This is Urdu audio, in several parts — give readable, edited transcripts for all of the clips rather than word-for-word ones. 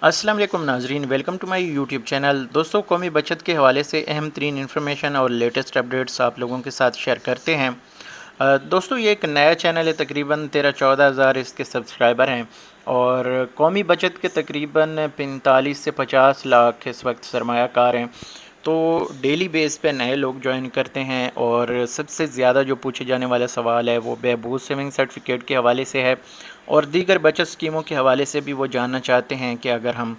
السلام علیکم ناظرین، welcome to my YouTube channel. دوستوں، قومی بچت کے حوالے سے اہم ترین انفارمیشن اور لیٹسٹ اپڈیٹس آپ لوگوں کے ساتھ شیئر کرتے ہیں۔ دوستوں، یہ ایک نیا چینل ہے، تقریباً 13-14 ہزار اس کے سبسکرائبر ہیں، اور قومی بچت کے تقریباً 45 سے 50 لاکھ اس وقت سرمایہ کار ہیں۔ تو ڈیلی بیس پہ نئے لوگ جوائن کرتے ہیں، اور سب سے زیادہ جو پوچھے جانے والا سوال ہے وہ بہبود سیونگ سرٹیفکیٹ کے حوالے سے ہے، اور دیگر بچت اسکیموں کے حوالے سے بھی وہ جاننا چاہتے ہیں کہ اگر ہم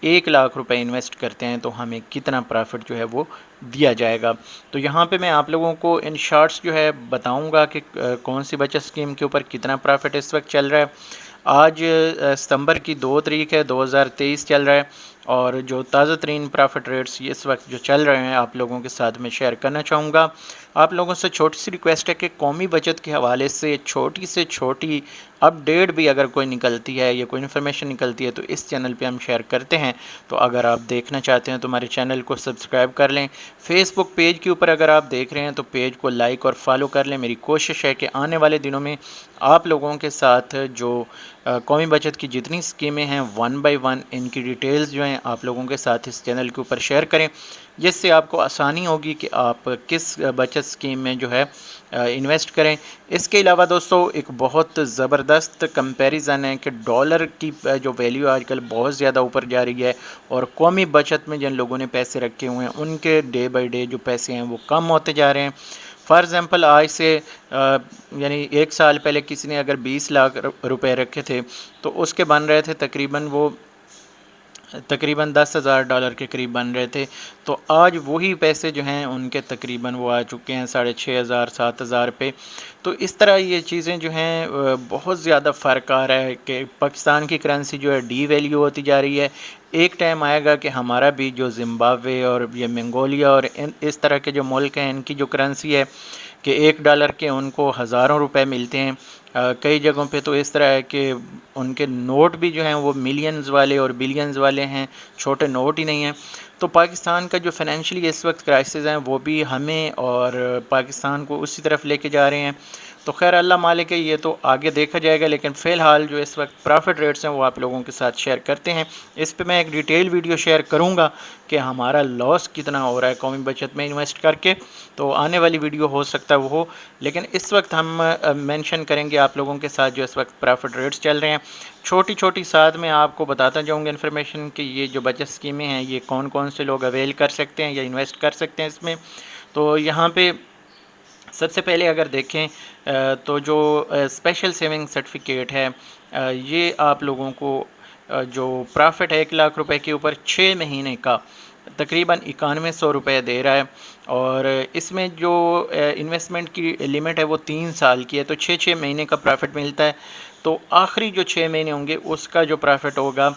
1 لاکھ روپے انویسٹ کرتے ہیں تو ہمیں کتنا پرافٹ جو ہے وہ دیا جائے گا۔ تو یہاں پہ میں آپ لوگوں کو ان شارٹس جو ہے بتاؤں گا کہ کون سی بچت اسکیم کے اوپر کتنا پرافٹ اس وقت چل رہا ہے۔ آج ستمبر کی 2 تاریخ ہے، 2023 چل رہا ہے، اور جو تازہ ترین پرافٹ ریٹس اس وقت جو چل رہے ہیں آپ لوگوں کے ساتھ میں شیئر کرنا چاہوں گا۔ آپ لوگوں سے چھوٹی سی ریکویسٹ ہے کہ قومی بچت کے حوالے سے چھوٹی سے چھوٹی اپڈیٹ بھی اگر کوئی نکلتی ہے یا کوئی انفارمیشن نکلتی ہے تو اس چینل پہ ہم شیئر کرتے ہیں۔ تو اگر آپ دیکھنا چاہتے ہیں تو ہمارے چینل کو سبسکرائب کر لیں۔ فیس بک پیج کے اوپر اگر آپ دیکھ رہے ہیں تو پیج کو لائک اور فالو کر لیں۔ میری کوشش ہے کہ آنے والے دنوں میں آپ لوگوں کے ساتھ جو قومی بچت کی جتنی اسکیمیں ہیں 1 بائی 1 ان کی ڈیٹیلز جو ہیں آپ لوگوں کے ساتھ اس چینل کے اوپر شیئر کریں، جس سے آپ کو آسانی ہوگی کہ آپ کس بچت اسکیم میں جو ہے انویسٹ کریں۔ اس کے علاوہ دوستو، ایک بہت زبردست کمپیریزن ہے کہ ڈالر کی جو ویلیو آج کل بہت زیادہ اوپر جا رہی ہے، اور قومی بچت میں جن لوگوں نے پیسے رکھے ہوئے ہیں ان کے ڈے بائی ڈے جو پیسے ہیں وہ کم ہوتے جا رہے ہیں۔ فار ایگزامپل، آج سے یعنی 1 سال پہلے کسی نے اگر 20 لاکھ روپے رکھے تھے تو اس کے بن رہے تھے تقریباً $10,000 کے قریب بن رہے تھے۔ تو آج وہی پیسے جو ہیں ان کے تقریباً وہ آ چکے ہیں 6,500 7,000 پہ۔ تو اس طرح یہ چیزیں جو ہیں بہت زیادہ فرق آ رہا ہے کہ پاکستان کی کرنسی جو ہے ڈی ویلیو ہوتی جا رہی ہے۔ ایک ٹائم آئے گا کہ ہمارا بھی جو زمبابوے اور یہ منگولیا اور اس طرح کے جو ملک ہیں ان کی جو کرنسی ہے کہ $1 کے ان کو ہزاروں روپے ملتے ہیں۔ کئی جگہوں پہ تو اس طرح ہے کہ ان کے نوٹ بھی جو ہیں وہ ملینز والے اور بلینز والے ہیں، چھوٹے نوٹ ہی نہیں ہیں۔ تو پاکستان کا جو فائنینشلی اس وقت کرائسس ہیں وہ بھی ہمیں اور پاکستان کو اسی طرف لے کے جا رہے ہیں۔ تو خیر اللہ مالک ہے، یہ تو آگے دیکھا جائے گا، لیکن فی الحال جو اس وقت پرافٹ ریٹس ہیں وہ آپ لوگوں کے ساتھ شیئر کرتے ہیں۔ اس پہ میں ایک ڈیٹیل ویڈیو شیئر کروں گا کہ ہمارا لاس کتنا ہو رہا ہے قومی بچت میں انویسٹ کر کے، تو آنے والی ویڈیو ہو سکتا ہے وہ ہو، لیکن اس وقت ہم مینشن کریں گے آپ لوگوں کے ساتھ جو اس وقت پرافٹ ریٹس چل رہے ہیں۔ چھوٹی چھوٹی ساتھ میں آپ کو بتاتا جاؤں گا انفارمیشن کہ یہ جو بچت اسکیمیں ہیں یہ کون کون سے لوگ اویل کر سکتے ہیں یا انویسٹ کر سکتے ہیں اس میں۔ تو یہاں پہ سب سے پہلے اگر دیکھیں تو جو اسپیشل سیونگ سرٹیفکیٹ ہے، یہ آپ لوگوں کو جو پرافٹ ہے 1 لاکھ روپے کے اوپر 6 مہینے کا تقریباً 9100 روپے دے رہا ہے، اور اس میں جو انویسٹمنٹ کی لمٹ ہے وہ 3 سال کی ہے، تو 6 مہینے کا پرافٹ ملتا ہے۔ تو آخری جو 6 مہینے ہوں گے اس کا جو پرافٹ ہوگا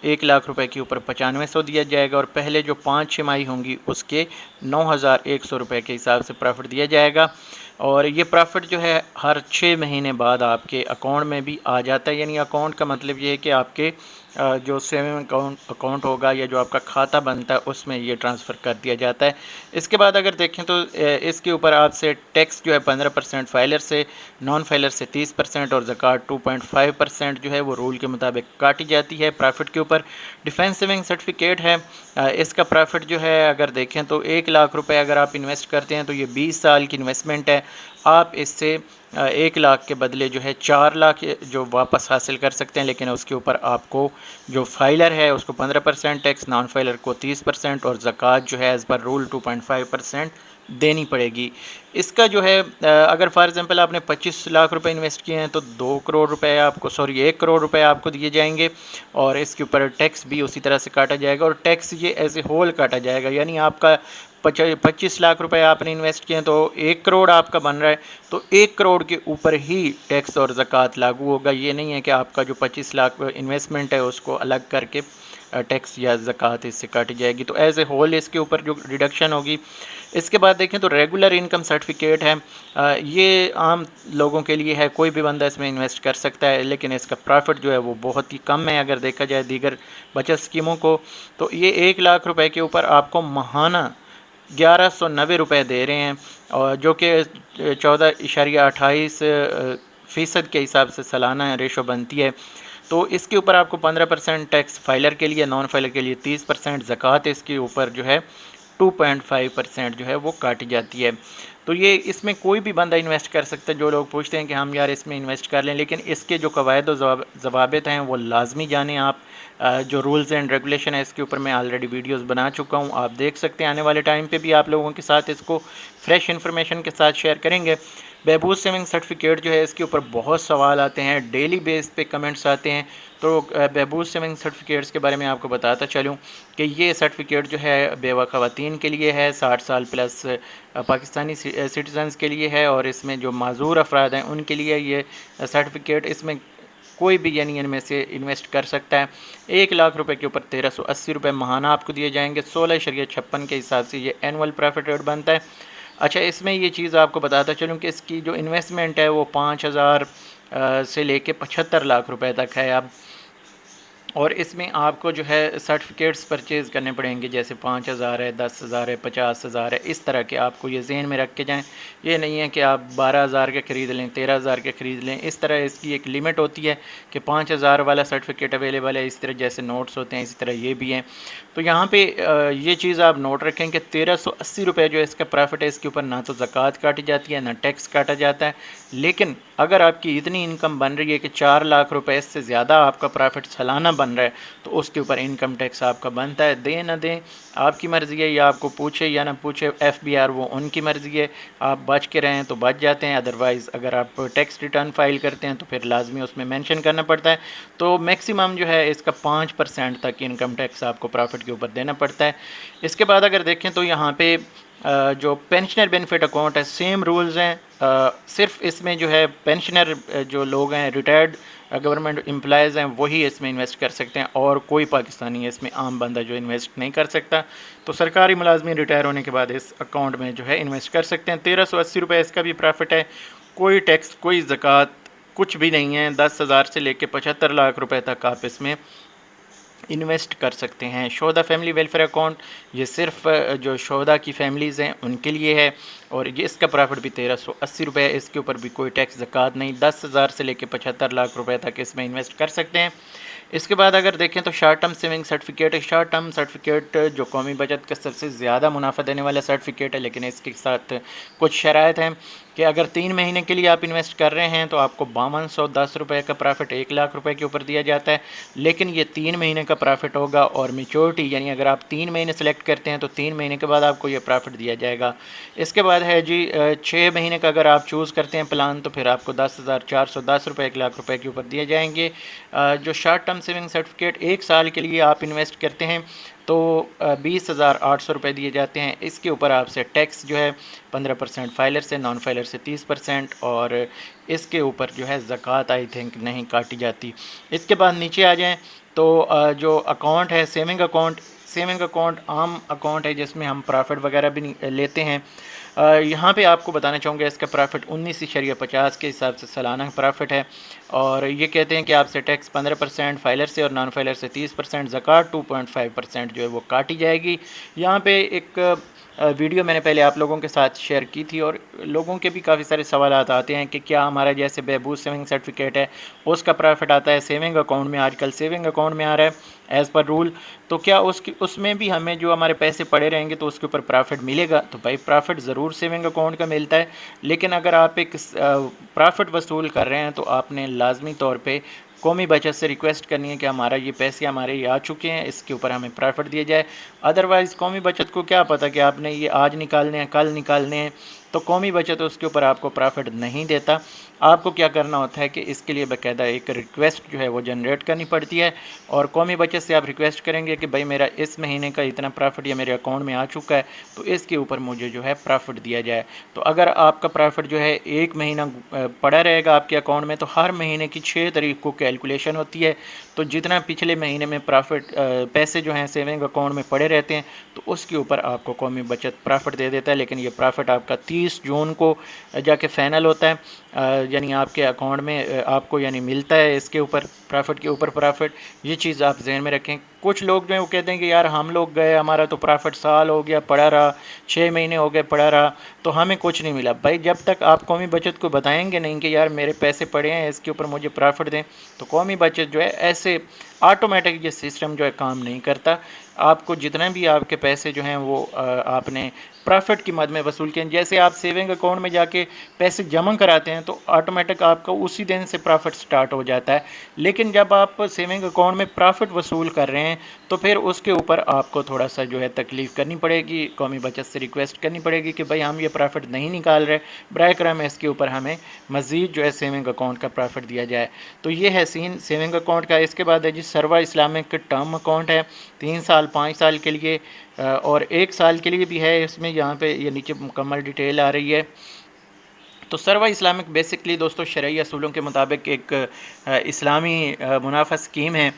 1 لاکھ روپے کے اوپر 9500 دیا جائے گا، اور پہلے جو 5 چھماہی ہوں گی اس کے 9100 روپے کے حساب سے پرافٹ دیا جائے گا، اور یہ پرافٹ جو ہے ہر 6 مہینے بعد آپ کے اکاؤنٹ میں بھی آ جاتا ہے۔ یعنی اکاؤنٹ کا مطلب یہ ہے کہ آپ کے جو سیونگ اکاؤنٹ ہوگا یا جو آپ کا کھاتہ بنتا ہے اس میں یہ ٹرانسفر کر دیا جاتا ہے۔ اس کے بعد اگر دیکھیں تو اس کے اوپر آپ سے ٹیکس جو ہے 15% فائلر سے، نان فائلر سے 30%، اور زکوٰۃ 2.5% جو ہے وہ رول کے مطابق کاٹی جاتی ہے پرافٹ کے اوپر۔ ڈیفینس سیونگ سرٹیفکیٹ ہے، اس کا پرافٹ جو ہے اگر دیکھیں تو 1 لاکھ روپے اگر آپ انویسٹ کرتے ہیں تو یہ 20 سال کی انویسٹمنٹ ہے۔ آپ اس سے 1 لاکھ کے بدلے جو ہے 4 لاکھ جو واپس حاصل کر سکتے ہیں، لیکن اس کے اوپر آپ کو جو فائلر ہے اس کو 15% ٹیکس، نان فائلر کو 30%، اور زکوٰۃ جو ہے ایز پر رول 2.5% دینی پڑے گی۔ اس کا جو ہے اگر فار ایگزامپل آپ نے 25 لاکھ روپے انویسٹ کیے ہیں تو 2 کروڑ روپے آپ کو 1 کروڑ روپے آپ کو دیے جائیں گے، اور اس کے اوپر ٹیکس بھی اسی طرح سے کاٹا جائے گا، اور ٹیکس یہ ایز اے ہول کاٹا جائے گا۔ یعنی آپ کا 25 لاکھ روپے آپ نے انویسٹ کیے ہیں تو 1 کروڑ آپ کا بن رہا ہے، تو 1 کروڑ کے اوپر ہی ٹیکس اور زکوٰۃ لاگو ہوگا۔ یہ نہیں ہے کہ آپ کا جو 25 لاکھ انویسٹمنٹ ہے اس کو الگ کر کے ٹیکس یا زکوٰۃ اس سے کاٹی جائے گی، تو ایز اے ہول اس کے اوپر جو ریڈکشن ہوگی۔ اس کے بعد دیکھیں تو ریگولر انکم سرٹیفکیٹ ہے، یہ عام لوگوں کے لیے ہے، کوئی بھی بندہ اس میں انویسٹ کر سکتا ہے، لیکن اس کا پرافٹ جو ہے وہ بہت ہی کم ہے اگر دیکھا جائے دیگر بچت اسکیموں کو۔ تو یہ 1 لاکھ روپے کے اوپر آپ کو ماہانہ 1190 روپے دے رہے ہیں، اور جو کہ 14.28% کے حساب سے سالانہ ریشو بنتی ہے۔ تو اس کے اوپر آپ کو 15% ٹیکس فائلر کے لیے، نان فائلر کے لیے 30% زکوٰۃ اس کے اوپر جو ہے 2.5% جو ہے وہ کاٹی جاتی ہے۔ تو یہ اس میں کوئی بھی بندہ انویسٹ کر سکتا ہے۔ جو لوگ پوچھتے ہیں کہ ہم یار اس میں انویسٹ کر لیں، لیکن اس کے جو قواعد و ضوابط ہیں وہ لازمی جانیں آپ۔ جو رولز اینڈ ریگولیشن ہے اس کے اوپر میں آلریڈی ویڈیوز بنا چکا ہوں، آپ دیکھ سکتے ہیں۔ آنے والے ٹائم پہ بھی آپ لوگوں کے ساتھ اس کو فریش انفارمیشن کے ساتھ شیئر کریں گے۔ بہبود سیونگ سرٹیفکیٹ جو ہے اس کے اوپر بہت سوال آتے ہیں، ڈیلی بیس پہ کمنٹس آتے ہیں۔ تو بہبود سیونگ سرٹیفکیٹس کے بارے میں آپ کو بتاتا چلوں کہ یہ سرٹیفکیٹ جو ہے بیوہ خواتین کے لیے ہے، 60 سال پلس پاکستانی سٹیزنز کے لیے ہے، اور اس میں جو معذور افراد ہیں ان کے لیے یہ سرٹیفکیٹ، اس میں کوئی بھی یعنی ان میں سے انویسٹ کر سکتا ہے۔ 1 لاکھ روپے کے اوپر 1380 روپے ماہانہ آپ کو دیے جائیں گے۔ 16.56 کے حساب سے یہ اینول پروفٹ ریٹ بنتا ہے۔ اچھا، اس میں یہ چیز آپ کو بتاتا چلوں کہ اس کی جو انویسٹمنٹ ہے وہ 5000 سے لے کے 75 لاکھ روپے تک ہے اب، اور اس میں آپ کو جو ہے سرٹیفکیٹس پرچیز کرنے پڑیں گے، جیسے 5000 ہے، 10,000 ہے، 50,000 ہے، اس طرح کے آپ کو یہ ذہن میں رکھ کے جائیں۔ یہ نہیں ہے کہ آپ 12,000 کے خرید لیں، 13,000 کے خرید لیں، اس طرح اس کی ایک لمٹ ہوتی ہے کہ 5,000 والا سرٹیفکیٹ اویلیبل ہے، اس طرح جیسے نوٹس ہوتے ہیں اسی طرح یہ بھی ہیں۔ تو یہاں پہ یہ چیز آپ نوٹ رکھیں کہ 1380 روپے جو اس کا پروفٹ ہے، اس کے اوپر نہ تو زکوٰۃ کاٹی جاتی ہے نہ ٹیکس کاٹا جاتا ہے۔ لیکن اگر آپ کی اتنی انکم بن رہی ہے کہ 4 لاکھ روپے اس سے زیادہ آپ کا پروفٹ سالانہ بن رہا ہے، تو اس کے اوپر انکم ٹیکس آپ کا بنتا ہے۔ دیں نہ دیں آپ کی مرضی ہے، یا آپ کو پوچھے یا نہ پوچھے FBR وہ ان کی مرضی ہے۔ آپ بچ کے رہیں تو بچ جاتے ہیں، ادروائز اگر آپ ٹیکس ریٹرن فائل کرتے ہیں تو پھر لازمی اس میں مینشن کرنا پڑتا ہے۔ تو میکسیمم جو ہے اس کا 5% تک انکم ٹیکس آپ کو پروفٹ کے اوپر دینا پڑتا ہے۔ اس کے بعد اگر دیکھیں تو یہاں پہ جو پینشنر بینیفٹ اکاؤنٹ ہے، سیم رولز ہیں، صرف اس میں جو ہے پینشنر جو لوگ ہیں، ریٹائرڈ گورنمنٹ امپلائیز ہیں، وہی اس میں انویسٹ کر سکتے ہیں، اور کوئی پاکستانی اس میں عام بندہ جو انویسٹ نہیں کر سکتا۔ تو سرکاری ملازمین ریٹائر ہونے کے بعد اس اکاؤنٹ میں جو ہے انویسٹ کر سکتے ہیں۔ 1380 روپے اس کا بھی پروفٹ ہے، کوئی ٹیکس کوئی زکوٰۃ کچھ بھی نہیں ہے۔ 10,000 سے لے کے 75 لاکھ روپے تک آپ اس میں انویسٹ کر سکتے ہیں۔ شہداء فیملی ویلفیئر اکاؤنٹ، یہ صرف جو شہداء کی فیملیز ہیں ان کے لیے ہے، اور یہ اس کا پروفٹ بھی 1380 روپے ہے، اس کے اوپر بھی کوئی ٹیکس زکوٰۃ نہیں۔ 10,000 سے لے کے 75 لاکھ روپے تک اس میں انویسٹ کر سکتے ہیں۔ اس کے بعد اگر دیکھیں تو شارٹ ٹرم سیونگ سرٹیفکیٹ ہے۔ شارٹ ٹرم سرٹیفکیٹ جو قومی بچت کا سب سے زیادہ منافع دینے والا سرٹیفکیٹ ہے، لیکن اس کے ساتھ کچھ شرائط ہیں کہ اگر 3 مہینے کے لیے آپ انویسٹ کر رہے ہیں تو آپ کو 5210 روپے کا پروفٹ 1 لاکھ روپے کے اوپر دیا جاتا ہے، لیکن یہ 3 مہینے کا پروفٹ ہوگا، اور میچورٹی یعنی اگر آپ 3 مہینے سلیکٹ کرتے ہیں تو 3 مہینے کے بعد آپ کو یہ پروفٹ دیا جائے گا۔ اس کے بعد ہے جی 6 مہینے کا اگر آپ چوز کرتے ہیں پلان، تو پھر آپ کو 10,410 روپے 1 لاکھ روپے کے اوپر دیے جائیں گے۔ جو شارٹ ٹرم سیونگ سرٹیفکیٹ 1 سال کے لیے آپ انویسٹ کرتے ہیں تو 20,800 روپے دیے جاتے ہیں۔ اس کے اوپر آپ سے ٹیکس جو ہے 15% فائلر سے، نان فائلر سے 30%، اور اس کے اوپر جو ہے زکوٰۃ آئی تھنک نہیں کاٹی جاتی۔ اس کے بعد نیچے آ جائیں تو جو اکاؤنٹ ہے سیونگ اکاؤنٹ عام اکاؤنٹ ہے جس میں ہم پروفٹ وغیرہ بھی لیتے ہیں۔ یہاں پہ آپ کو بتانا چاہوں گا اس کا پروفٹ 19.50 کے حساب سے سالانہ پروفٹ ہے، اور یہ کہتے ہیں کہ آپ سے ٹیکس 15% فائلر سے اور نان فائلر سے 30%، زکوٰۃ 2.5% جو ہے وہ کاٹی جائے گی۔ یہاں پہ ایک ویڈیو میں نے پہلے آپ لوگوں کے ساتھ شیئر کی تھی، اور لوگوں کے بھی کافی سارے سوالات آتے ہیں کہ کیا ہمارا جیسے بہبود سیونگ سرٹیفکیٹ ہے اس کا پروفٹ آتا ہے سیونگ اکاؤنٹ میں، آج کل سیونگ اکاؤنٹ میں آ رہا ہے ایز پر رول، تو کیا اس میں بھی ہمیں جو ہمارے پیسے پڑے رہیں گے تو اس کے اوپر پروفٹ ملے گا؟ تو بھائی پروفٹ ضرور سیونگ اکاؤنٹ کا ملتا ہے، لیکن اگر آپ ایک پروفٹ وصول کر رہے ہیں تو آپ نے لازمی طور پہ قومی بچت سے ریکویسٹ کرنی ہے کہ ہمارا یہ پیسے ہمارے یہ آ چکے ہیں، اس کے اوپر ہمیں پروفٹ دیا جائے۔ ادروائز قومی بچت کو کیا پتہ کہ آپ نے یہ آج نکالنے ہیں کل نکالنے ہیں، تو قومی بچت اس کے اوپر آپ کو پروفٹ نہیں دیتا۔ آپ کو کیا کرنا ہوتا ہے کہ اس کے لیے باقاعدہ ایک ریکویسٹ جو ہے وہ جنریٹ کرنی پڑتی ہے، اور قومی بچت سے آپ ریکویسٹ کریں گے کہ بھائی میرا اس مہینے کا اتنا پروفٹ یا میرے اکاؤنٹ میں آ چکا ہے، تو اس کے اوپر مجھے جو ہے پروفٹ دیا جائے۔ تو اگر آپ کا پروفٹ جو ہے 1 مہینہ پڑا رہے گا آپ کے اکاؤنٹ میں، تو ہر مہینے کی 6 تاریخ کو کیلکولیشن ہوتی ہے، تو جتنا پچھلے مہینے میں پروفٹ پیسے جو ہیں سیونگ اکاؤنٹ میں پڑے رہتے ہیں تو اس کے اوپر آپ کو قومی بچت پروفٹ دے دیتا ہے، لیکن یہ پروفٹ آپ کا 30 جون کو جا کے فائنل ہوتا ہے، یعنی آپ کے اکاؤنٹ میں آپ کو یعنی ملتا ہے اس کے اوپر پروفٹ کے اوپر پروفٹ۔ یہ چیز آپ ذہن میں رکھیں۔ کچھ لوگ جو ہیں وہ کہتے ہیں کہ یار ہم لوگ گئے، ہمارا تو پرافٹ سال ہو گیا پڑا رہا، 6 مہینے ہو گئے پڑا رہا، تو ہمیں کچھ نہیں ملا۔ بھائی جب تک آپ قومی بچت کو بتائیں گے نہیں کہ یار میرے پیسے پڑے ہیں، اس کے اوپر مجھے پرافٹ دیں، تو قومی بچت جو ہے ایسے آٹومیٹک یہ سسٹم جو ہے کام نہیں کرتا۔ آپ کو جتنا بھی آپ کے پیسے جو ہیں وہ آپ نے پرافٹ کی مد میں وصول کیا، جیسے آپ سیونگ اکاؤنٹ میں جا کے پیسے جمع کراتے ہیں تو آٹومیٹک آپ کا اسی دن سے پرافٹ سٹارٹ ہو جاتا ہے۔ لیکن جب آپ سیونگ اکاؤنٹ میں پرافٹ وصول کر رہے ہیں تو پھر اس کے اوپر آپ کو تھوڑا سا جو ہے تکلیف کرنی پڑے گی، قومی بچت سے ریکویسٹ کرنی پڑے گی کہ بھائی ہم یہ پرافٹ نہیں نکال رہے، براہ کرم اس کے اوپر ہمیں مزید جو ہے سیونگ اکاؤنٹ کا پرافٹ دیا جائے۔ تو یہ ہے سین سیونگ اکاؤنٹ کا۔ اس کے بعد ہے جی سروا اسلامک ٹرم اکاؤنٹ ہے، 3 سال 5 سال کے لیے اور 1 سال کے لیے بھی ہے۔ اس میں یہاں پہ یہ نیچے مکمل ڈیٹیل آ رہی ہے۔ تو سروا اسلامک بیسکلی دوستو شرعی اصولوں کے مطابق ایک اسلامی منافع اسکیم ہے۔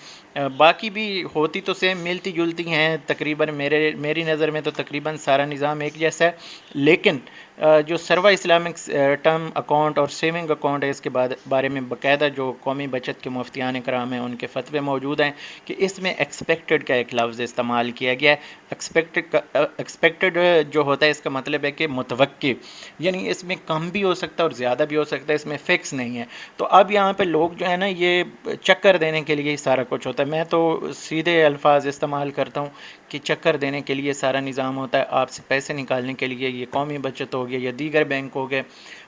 باقی بھی ہوتی تو سیم ملتی جلتی ہیں تقریباً، میری نظر میں تو تقریباً سارا نظام ایک جیسا ہے، لیکن جو سروا اسلامک ٹرم اکاؤنٹ اور سیونگ اکاؤنٹ ہے اس کے بارے میں باقاعدہ جو قومی بچت کے مفتیان کرام ہیں ان کے فتوے موجود ہیں کہ اس میں ایکسپیکٹڈ کا ایک لفظ استعمال کیا گیا ہے۔ ایکسپیکٹڈ جو ہوتا ہے اس کا مطلب ہے کہ متوقع، یعنی اس میں کم بھی ہو سکتا ہے اور زیادہ بھی ہو سکتا ہے، اس میں فکس نہیں ہے۔ تو اب یہاں پہ لوگ جو ہے نا یہ چکر دینے کے لیے ہی سارا کچھ ہوتا ہے۔ میں تو سیدھے الفاظ استعمال کرتا ہوں کہ چکر دینے کے لیے سارا نظام ہوتا ہے۔ آپ سے پیسے نکالنے کے لیے یہ قومی بچت ہو گیا یا دیگر بینک ہو گئے،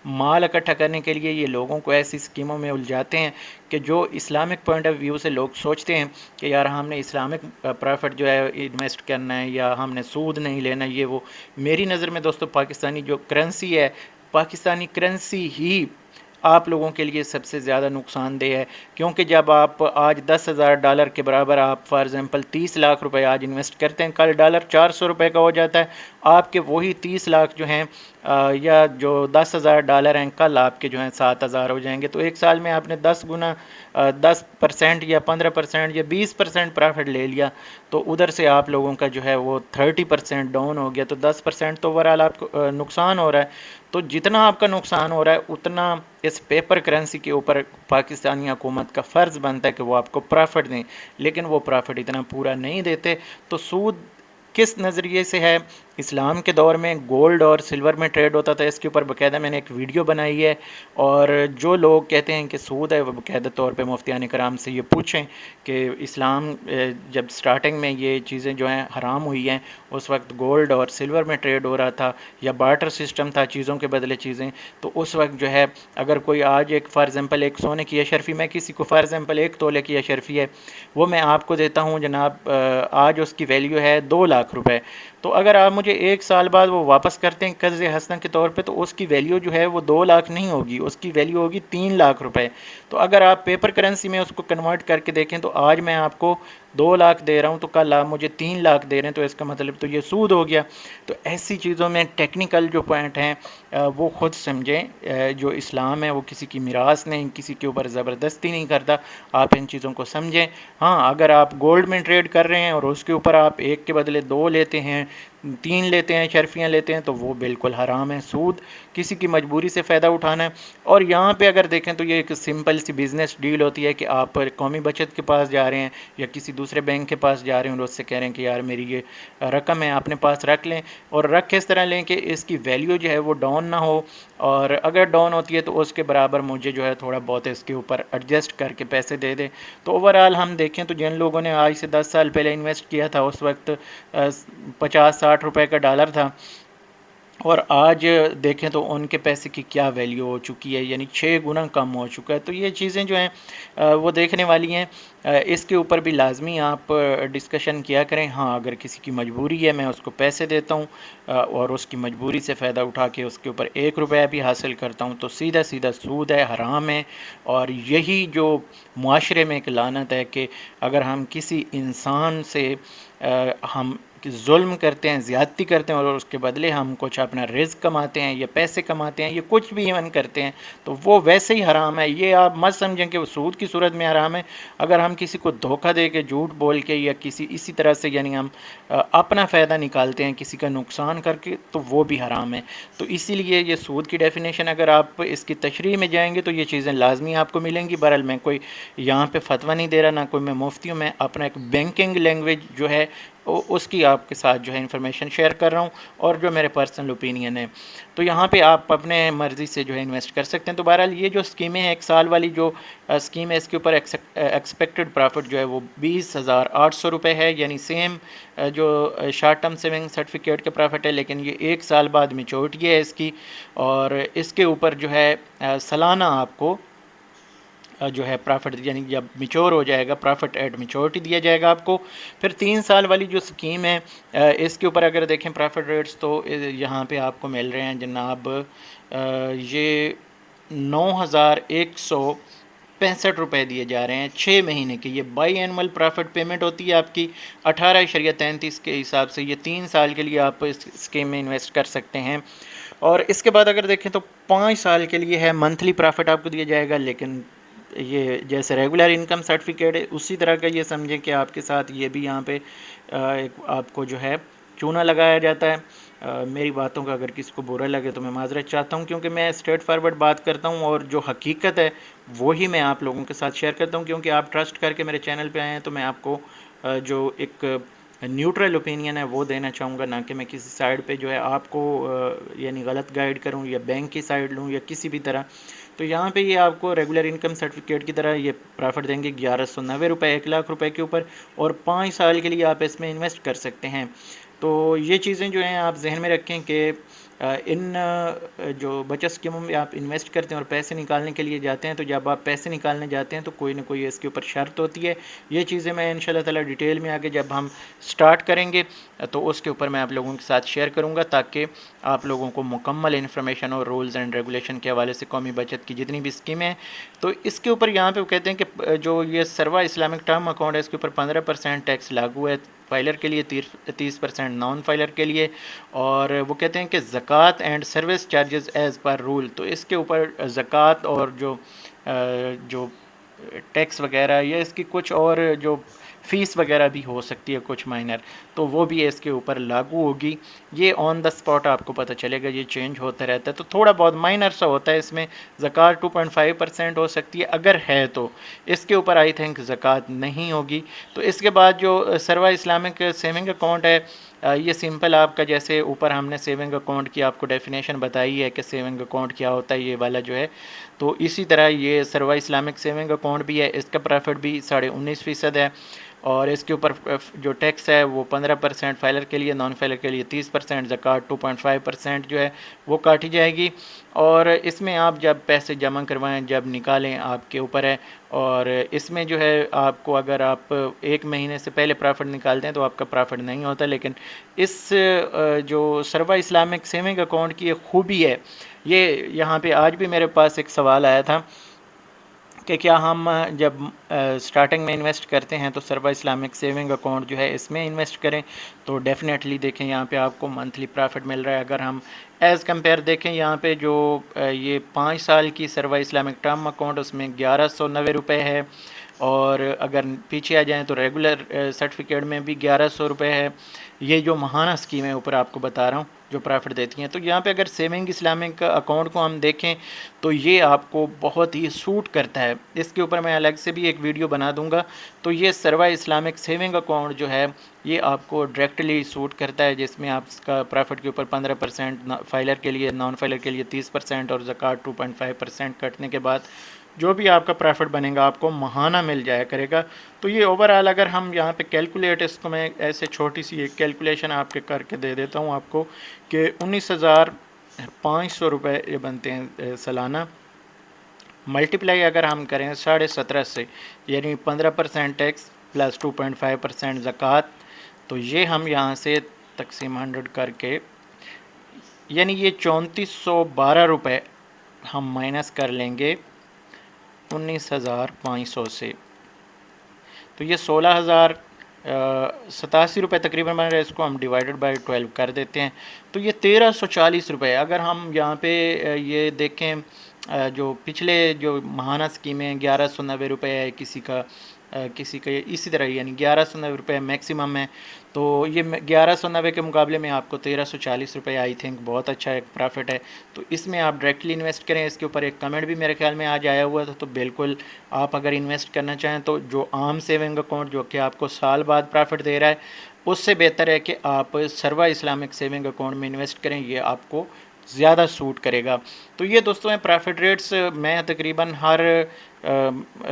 مال اکٹھا کرنے کے لیے یہ لوگوں کو ایسی اسکیموں میں الجھاتے ہیں کہ جو اسلامک پوائنٹ آف ویو سے لوگ سوچتے ہیں کہ یار ہم نے اسلامک پرافٹ جو ہے انویسٹ کرنا ہے یا ہم نے سود نہیں لینا، یہ وہ۔ میری نظر میں دوستو پاکستانی جو کرنسی ہے، پاکستانی کرنسی ہی آپ لوگوں کے لیے سب سے زیادہ نقصان دہ ہے، کیونکہ جب آپ آج $10,000 کے برابر آپ فار ایگزامپل 30 لاکھ روپے آج انویسٹ کرتے ہیں، کل ڈالر 400 روپے کا ہو جاتا ہے، آپ کے وہی 30 لاکھ جو ہیں یا جو $10,000 ہیں کل آپ کے جو ہیں 7,000 ہو جائیں گے۔ تو ایک سال میں آپ نے 10 گنا 10% یا 15% یا 20% پرافٹ لے لیا، تو ادھر سے آپ لوگوں کا جو ہے وہ 30% ڈاؤن ہو گیا، تو 10% تو اوورآل آپ کو نقصان ہو رہا ہے۔ تو جتنا آپ کا نقصان ہو رہا ہے اتنا اس پیپر کرنسی کے اوپر پاکستانی حکومت کا فرض بنتا ہے کہ وہ آپ کو پرافٹ دیں، لیکن وہ پرافٹ اتنا پورا نہیں دیتے۔ تو سود کس نظریے سے ہے؟ اسلام کے دور میں گولڈ اور سلور میں ٹریڈ ہوتا تھا، اس کے اوپر باقاعدہ میں نے ایک ویڈیو بنائی ہے، اور جو لوگ کہتے ہیں کہ سود ہے وہ باقاعدہ طور پہ مفتیان کرام سے یہ پوچھیں کہ اسلام جب سٹارٹنگ میں یہ چیزیں جو ہیں حرام ہوئی ہیں اس وقت گولڈ اور سلور میں ٹریڈ ہو رہا تھا یا بارٹر سسٹم تھا، چیزوں کے بدلے چیزیں، تو اس وقت جو ہے اگر کوئی آج ایک فار ایگزامپل ایک سونے کی اشرفی، میں کسی کو فار ایگزامپل 1 تولے کی اشرفی ہے وہ میں آپ کو دیتا ہوں جناب، آج اس کی ویلیو ہے 2 لاکھ روپے، تو اگر آپ مجھے 1 سال بعد وہ واپس کرتے ہیں قرض حسنہ کے طور پہ تو اس کی ویلیو جو ہے وہ 2 لاکھ نہیں ہوگی، اس کی ویلیو ہوگی 3 لاکھ روپے۔ تو اگر آپ پیپر کرنسی میں اس کو کنورٹ کر کے دیکھیں تو آج میں آپ کو 2 لاکھ دے رہا ہوں تو کل آپ مجھے 3 لاکھ دے رہے ہیں، تو اس کا مطلب تو یہ سود ہو گیا۔ تو ایسی چیزوں میں ٹیکنیکل جو پوائنٹ ہیں وہ خود سمجھیں، جو اسلام ہے وہ کسی کی میراث نہیں، کسی کے اوپر زبردستی نہیں کرتا، آپ ان چیزوں کو سمجھیں۔ ہاں اگر آپ گولڈ میں ٹریڈ کر رہے ہیں اور اس کے اوپر آپ 1 کے بدلے 2 لیتے ہیں، 3 لیتے ہیں، شرفیاں لیتے ہیں، تو وہ بالکل حرام ہے۔ سود کسی کی مجبوری سے فائدہ اٹھانا ہے۔ اور یہاں پہ اگر دیکھیں تو یہ ایک سمپل سی بزنس ڈیل ہوتی ہے کہ آپ قومی بچت کے پاس جا رہے ہیں یا کسی دوسرے بینک کے پاس جا رہے ہیں اور اس سے کہہ رہے ہیں کہ یار میری یہ رقم ہے اپنے پاس رکھ لیں، اور رکھ اس طرح لیں کہ اس کی ویلیو جو ہے وہ ڈاؤن نہ ہو، اور اگر ڈاؤن ہوتی ہے تو اس کے برابر مجھے جو ہے تھوڑا بہت اس کے اوپر ایڈجسٹ کر کے پیسے دے دیں۔ تو اوورآل ہم دیکھیں تو جن لوگوں نے آج سے 10 سال پہلے انویسٹ کیا تھا اس وقت 50-60 روپے کا ڈالر تھا، اور آج دیکھیں تو ان کے پیسے کی کیا ویلیو ہو چکی ہے، یعنی 6 گنا کم ہو چکا ہے۔ تو یہ چیزیں جو ہیں وہ دیکھنے والی ہیں، اس کے اوپر بھی لازمی آپ ڈسکشن کیا کریں۔ ہاں اگر کسی کی مجبوری ہے میں اس کو پیسے دیتا ہوں اور اس کی مجبوری سے فائدہ اٹھا کے اس کے اوپر 1 روپیہ بھی حاصل کرتا ہوں تو سیدھا سیدھا سود ہے، حرام ہے۔ اور یہی جو معاشرے میں ایک لعنت ہے کہ اگر ہم کسی انسان سے ہم ظلم کرتے ہیں، زیادتی کرتے ہیں اور اس کے بدلے ہم کچھ اپنا رزق کماتے ہیں یا پیسے کماتے ہیں یا کچھ بھی ایون کرتے ہیں، تو وہ ویسے ہی حرام ہے۔ یہ آپ مت سمجھیں کہ وہ سود کی صورت میں حرام ہے۔ اگر ہم کسی کو دھوکہ دے کے، جھوٹ بول کے یا کسی اسی طرح سے یعنی ہم اپنا فائدہ نکالتے ہیں کسی کا نقصان کر کے، تو وہ بھی حرام ہے۔ تو اسی لیے یہ سود کی ڈیفینیشن اگر آپ اس کی تشریح میں جائیں گے تو یہ چیزیں لازمی آپ کو ملیں گی۔ بہرحال میں کوئی یہاں پہ فتویٰ نہیں دے رہا، نہ کوئی میں مفتی ہوں، میں اپنا ایک بینکنگ لینگویج جو ہے اس کی آپ کے ساتھ جو ہے انفارمیشن شیئر کر رہا ہوں، اور جو میرے پرسنل اوپینین ہے۔ تو یہاں پہ آپ اپنے مرضی سے جو ہے انویسٹ کر سکتے ہیں۔ تو بہرحال یہ جو اسکیمیں ہیں، ایک سال والی جو اسکیم ہے، اس کے اوپر ایکسپیکٹڈ پرافٹ جو ہے وہ 20,800 روپے ہے، یعنی سیم جو شارٹ ٹرم سیونگ سرٹیفکیٹ کا پرافٹ ہے، لیکن یہ 1 سال بعد میچورٹی ہے اس کی، اور اس کے اوپر جو ہے سالانہ آپ کو جو ہے پرافٹ، یعنی جب میچور ہو جائے گا پرافٹ ایٹ میچورٹی دیا جائے گا آپ کو۔ پھر 3 سال والی جو اسکیم ہے اس کے اوپر اگر دیکھیں پرافٹ ریٹس، تو یہاں پہ آپ کو مل رہے ہیں جناب یہ 9,165 روپے دیے جا رہے ہیں 6 مہینے کے۔ یہ بائی اینول پرافٹ پیمنٹ ہوتی ہے آپ کی 18.33 کے حساب سے۔ یہ 3 سال کے لیے آپ اس اسکیم میں انویسٹ کر سکتے ہیں۔ اور اس کے بعد اگر دیکھیں تو 5 سال کے لیے ہے، منتھلی پرافٹ آپ کو دیا جائے گا، لیکن یہ جیسے ریگولر انکم سرٹیفکیٹ ہے اسی طرح کا یہ سمجھیں کہ آپ کے ساتھ یہ بھی یہاں پہ آپ کو جو ہے چونا لگایا جاتا ہے۔ میری باتوں کا اگر کسی کو برا لگے تو میں معذرت چاہتا ہوں، کیونکہ میں اسٹریٹ فارورڈ بات کرتا ہوں اور جو حقیقت ہے وہی میں آپ لوگوں کے ساتھ شیئر کرتا ہوں، کیونکہ آپ ٹرسٹ کر کے میرے چینل پہ آئے ہیں، تو میں آپ کو جو ایک نیوٹرل اوپینین ہے وہ دینا چاہوں گا، نہ کہ میں کسی سائڈ پہ جو ہے آپ کو یعنی غلط گائیڈ کروں یا بینک کی سائڈ لوں یا کسی بھی طرح۔ تو یہاں پہ یہ آپ کو ریگولر انکم سرٹیفکیٹ کی طرح یہ پرافٹ دیں گے 1190 روپے 1,00,000 روپے کے اوپر، اور 5 سال کے لیے آپ اس میں انویسٹ کر سکتے ہیں۔ تو یہ چیزیں جو ہیں آپ ذہن میں رکھیں کہ ان جو بچت اسکیموں میں آپ انویسٹ کرتے ہیں اور پیسے نکالنے کے لیے جاتے ہیں، تو جب آپ پیسے نکالنے جاتے ہیں تو کوئی نہ کوئی اس کے اوپر شرط ہوتی ہے۔ یہ چیزیں میں انشاءاللہ تعالی ڈیٹیل میں آگے جب ہم سٹارٹ کریں گے تو اس کے اوپر میں آپ لوگوں کے ساتھ شیئر کروں گا، تاکہ آپ لوگوں کو مکمل انفارمیشن اور رولز اینڈ ریگولیشن کے حوالے سے قومی بچت کی جتنی بھی اسکیمیں ہیں۔ تو اس کے اوپر یہاں پہ وہ کہتے ہیں کہ جو یہ سروا اسلامک ٹرم اکاؤنٹ ہے، اس کے اوپر 15% ٹیکس لاگو ہے، فائلر کے لیے 30% نان فائلر کے لیے، اور وہ کہتے ہیں کہ زکوٰۃ and service charges as per rule, تو اس کے اوپر زکوٰۃ اور جو ٹیکس وغیرہ یا اس کی کچھ اور جو فیس وغیرہ بھی ہو سکتی ہے کچھ مائنر، تو وہ بھی اس کے اوپر لاگو ہوگی۔ یہ آن دا اسپاٹ آپ کو پتہ چلے گا، یہ چینج ہوتا رہتا ہے، تو تھوڑا بہت مائنر سا ہوتا ہے اس میں۔ زکوٰۃ 2.5% ہو سکتی ہے اگر ہے، تو اس کے اوپر آئی تھنک زکوٰۃ نہیں ہوگی۔ تو اس کے بعد جو سروا اسلامک سیونگ اکاؤنٹ ہے، یہ سمپل آپ کا جیسے اوپر ہم نے سیونگ اکاؤنٹ کی آپ کو ڈیفینیشن بتائی ہے کہ سیونگ اکاؤنٹ کیا ہوتا ہے، یہ والا جو ہے، تو اسی طرح یہ سروا اسلامک سیونگ اکاؤنٹ بھی ہے، اس کا پرافٹ بھی 19.5% ہے، اور اس کے اوپر جو ٹیکس ہے وہ 15% فائلر کے لیے، نان فائلر کے لیے 30%، زکوٰۃ 2.5% جو ہے وہ کاٹی جائے گی۔ اور اس میں آپ جب پیسے جمع کروائیں، جب نکالیں، آپ کے اوپر ہے۔ اور اس میں جو ہے آپ کو اگر آپ 1 مہینے سے پہلے پرافٹ نکالتے ہیں تو آپ کا پرافٹ نہیں ہوتا، لیکن اس جو سروا اسلامک سیونگ اکاؤنٹ کی ایک خوبی ہے، یہ یہاں پہ آج بھی میرے پاس ایک سوال آیا تھا کہ کیا ہم جب سٹارٹنگ میں انویسٹ کرتے ہیں تو سروا اسلامک سیونگ اکاؤنٹ جو ہے اس میں انویسٹ کریں؟ تو ڈیفینیٹلی دیکھیں یہاں پہ آپ کو منتھلی پرافٹ مل رہا ہے۔ اگر ہم ایز کمپیئر دیکھیں یہاں پہ جو یہ 5 سال کی سروا اسلامک ٹرم اکاؤنٹ، اس میں 1190 روپے ہے، اور اگر پیچھے آ جائیں تو ریگولر سرٹیفکیٹ میں بھی 1100 روپے ہے۔ یہ جو ماہانہ اسکیم ہے اوپر آپ کو بتا رہا ہوں جو پرافٹ دیتی ہیں، تو یہاں پہ اگر سیونگ اسلامک اکاؤنٹ کو ہم دیکھیں تو یہ آپ کو بہت ہی سوٹ کرتا ہے۔ اس کے اوپر میں الگ سے بھی ایک ویڈیو بنا دوں گا۔ تو یہ سروا اسلامک سیونگ اکاؤنٹ جو ہے یہ آپ کو ڈائریکٹلی سوٹ کرتا ہے، جس میں آپ اس کا پرافٹ کے اوپر 15% فائلر کے لیے، نان فائلر کے لیے 30%، اور زکوٰۃ 2.5% کٹنے کے بعد جو بھی آپ کا پرافٹ بنے گا آپ کو ماہانہ مل جایا کرے گا۔ تو یہ اوورآل اگر ہم یہاں پہ کیلکولیٹ، اس کو میں ایسے چھوٹی سی ایک کیلکولیشن آپ کے کر کے دے دیتا ہوں آپ کو، کہ 19,500 روپے یہ بنتے ہیں سالانہ، ملٹیپلائی اگر ہم کریں 17.5 سے، یعنی 15% ٹیکس پلس 2.5% زکوٰۃ، تو یہ ہم یہاں سے تقسیم 100 کر کے، یعنی یہ 3412 روپے ہم مائنس کر لیں گے 19,500 سے، تو یہ 16,000 ₹87 تقریباً بن رہا ہے، اس کو ہم ڈیوائڈڈ بائی 12 کر دیتے ہیں تو یہ ₹1340۔ اگر ہم یہاں پہ یہ دیکھیں جو پچھلے جو ماہانہ اسکیمیں ₹1190 ہے کسی کا اسی طرح یعنی ₹1190 میکسیمم ہے، تو یہ 1190 کے مقابلے میں آپ کو ₹1340 آئی تھنک بہت اچھا ایک پرافٹ ہے۔ تو اس میں آپ ڈائریکٹلی انویسٹ کریں۔ اس کے اوپر ایک کمنٹ بھی میرے خیال میں آج آیا ہوا تھا، تو بالکل آپ اگر انویسٹ کرنا چاہیں تو جو عام سیونگ اکاؤنٹ جو کہ آپ کو سال بعد پرافٹ دے رہا ہے، اس سے بہتر ہے کہ آپ سروا اسلامک سیونگ اکاؤنٹ میں انویسٹ کریں، یہ آپ کو زیادہ سوٹ کرے گا۔ تو یہ دوستوں ہیں پرافٹ ریٹس، میں تقریباً ہر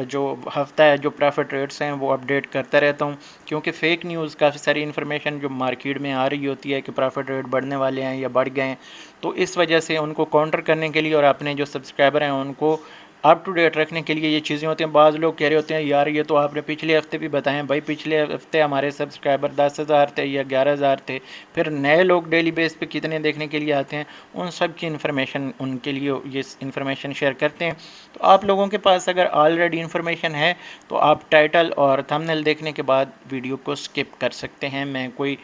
جو ہفتہ ہے جو پرافٹ ریٹس ہیں وہ اپڈیٹ کرتا رہتا ہوں، کیونکہ فیک نیوز کافی ساری انفارمیشن جو مارکیٹ میں آ رہی ہوتی ہے کہ پرافٹ ریٹ بڑھنے والے ہیں یا بڑھ گئے ہیں، تو اس وجہ سے ان کو کاؤنٹر کرنے کے لیے اور اپنے جو سبسکرائبر ہیں ان کو اپ ٹو ڈیٹ رکھنے کے لیے یہ چیزیں ہوتی ہیں۔ بعض لوگ کہہ رہے ہوتے ہیں یار یہ تو آپ نے پچھلے ہفتے بھی بتائیں، بھائی پچھلے ہفتے ہمارے سبسکرائبر 10,000 تھے یا 11,000 تھے، پھر نئے لوگ ڈیلی بیس پہ کتنے دیکھنے کے لیے آتے ہیں، ان سب کی انفارمیشن ان کے لیے یہ انفارمیشن شیئر کرتے ہیں۔ تو آپ لوگوں کے پاس اگر آلریڈی انفارمیشن ہے تو آپ ٹائٹل اور تھمبنیل دیکھنے کے بعد ویڈیو کو سکپ کر سکتے ہیں۔ میں کوئی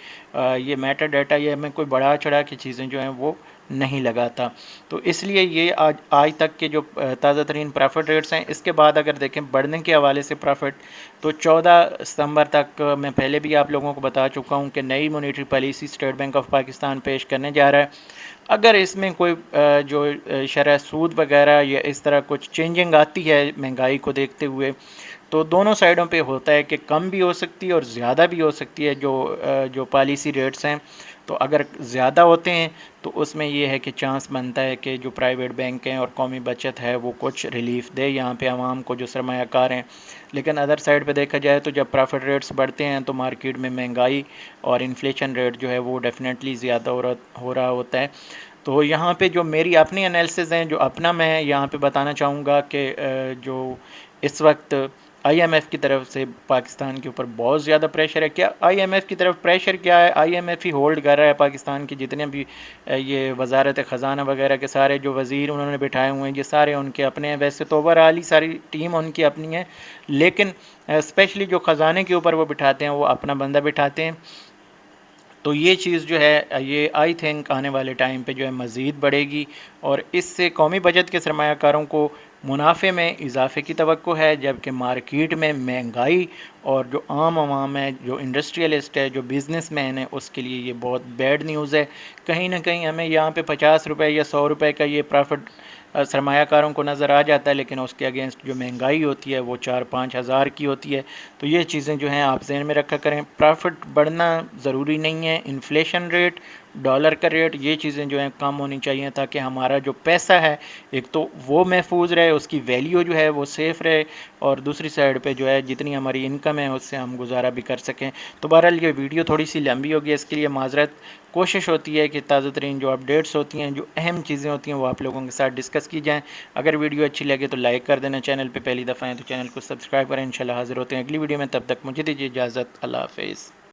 یہ میٹا ڈیٹا یا میں کوئی بڑھا چڑھا کی چیزیں جو ہیں وہ نہیں لگاتا۔ تو اس لیے یہ آج تک کے جو تازہ ترین پرافٹ ریٹس ہیں، اس کے بعد اگر دیکھیں بڑھنے کے حوالے سے پرافٹ، تو 14 ستمبر تک میں پہلے بھی آپ لوگوں کو بتا چکا ہوں کہ نئی monetary policy state bank of Pakistan پیش کرنے جا رہا ہے۔ اگر اس میں کوئی جو شرح سود وغیرہ یا اس طرح کچھ چینجنگ آتی ہے مہنگائی کو دیکھتے ہوئے، تو دونوں سائڈوں پہ ہوتا ہے کہ کم بھی ہو سکتی ہے اور زیادہ بھی ہو سکتی ہے جو پالیسی ریٹس ہیں۔ تو اگر زیادہ ہوتے ہیں تو اس میں یہ ہے کہ چانس بنتا ہے کہ جو پرائیویٹ بینک ہیں اور قومی بچت ہے وہ کچھ ریلیف دے یہاں پہ عوام کو جو سرمایہ کار ہیں۔ لیکن ادر سائڈ پہ دیکھا جائے تو جب پرافٹ ریٹس بڑھتے ہیں تو مارکیٹ میں مہنگائی اور انفلیشن ریٹ جو ہے وہ ڈیفینیٹلی زیادہ ہو رہا ہوتا ہے۔ تو یہاں پہ جو میری اپنی انالیسز ہیں، جو اپنا میں یہاں پہ بتانا چاہوں گا کہ جو اس وقت آئی ایم ایف کی طرف سے پاکستان کے اوپر بہت زیادہ پریشر ہے۔ کیا آئی ایم ایف کی طرف پریشر کیا ہے؟ I am if he hold کر رہا ہے پاکستان کی جتنے بھی یہ وزارت خزانہ وغیرہ کے سارے جو وزیر انہوں نے بٹھائے ہوئے ہیں، یہ سارے ان کے اپنے ہیں۔ ویسے تو اوورآل ہی ساری ٹیم ان کی اپنی ہے، لیکن اسپیشلی جو خزانے کے اوپر وہ بٹھاتے ہیں وہ اپنا بندہ بٹھاتے ہیں۔ تو یہ چیز جو ہے یہ آئی تھنک آنے والے ٹائم پہ جو ہے مزید بڑھے گی، اور اس سے قومی بجٹ کے سرمایہ کاروں کو منافع میں اضافے کی توقع ہے، جبکہ مارکیٹ میں مہنگائی اور جو عام عوام ہے، جو انڈسٹریلسٹ ہے، جو بزنس مین ہے، اس کے لیے یہ بہت بیڈ نیوز ہے۔ کہیں نہ کہیں ہمیں یہاں پہ ₹50 یا ₹100 کا یہ پرافٹ سرمایہ کاروں کو نظر آ جاتا ہے، لیکن اس کے اگینسٹ جو مہنگائی ہوتی ہے وہ 4-5 ہزار کی ہوتی ہے۔ تو یہ چیزیں جو ہیں آپ ذہن میں رکھا کریں۔ پرافٹ بڑھنا ضروری نہیں ہے، انفلیشن ریٹ، ڈالر کا ریٹ، یہ چیزیں جو ہیں کم ہونی چاہیے تاکہ ہمارا جو پیسہ ہے ایک تو وہ محفوظ رہے، اس کی ویلیو جو ہے وہ سیف رہے، اور دوسری سائڈ پہ جو ہے جتنی ہماری انکم ہے اس سے ہم گزارا بھی کر سکیں۔ تو بہرحال یہ ویڈیو تھوڑی سی لمبی ہوگی، اس کے لیے معذرت۔ کوشش ہوتی ہے کہ تازہ ترین جو اپڈیٹس ہوتی ہیں، جو اہم چیزیں ہوتی ہیں، وہ آپ لوگوں کے ساتھ ڈسکس کی جائیں۔ اگر ویڈیو اچھی لگے تو لائک کر دینا، چینل پہ پہلی دفعہ ہیں تو چینل کو سبسکرائب کریں۔ انشاءاللہ حاضر ہوتے ہیں اگلی ویڈیو میں، تب تک مجھے دیجیے اجازت، اللہ حافظ۔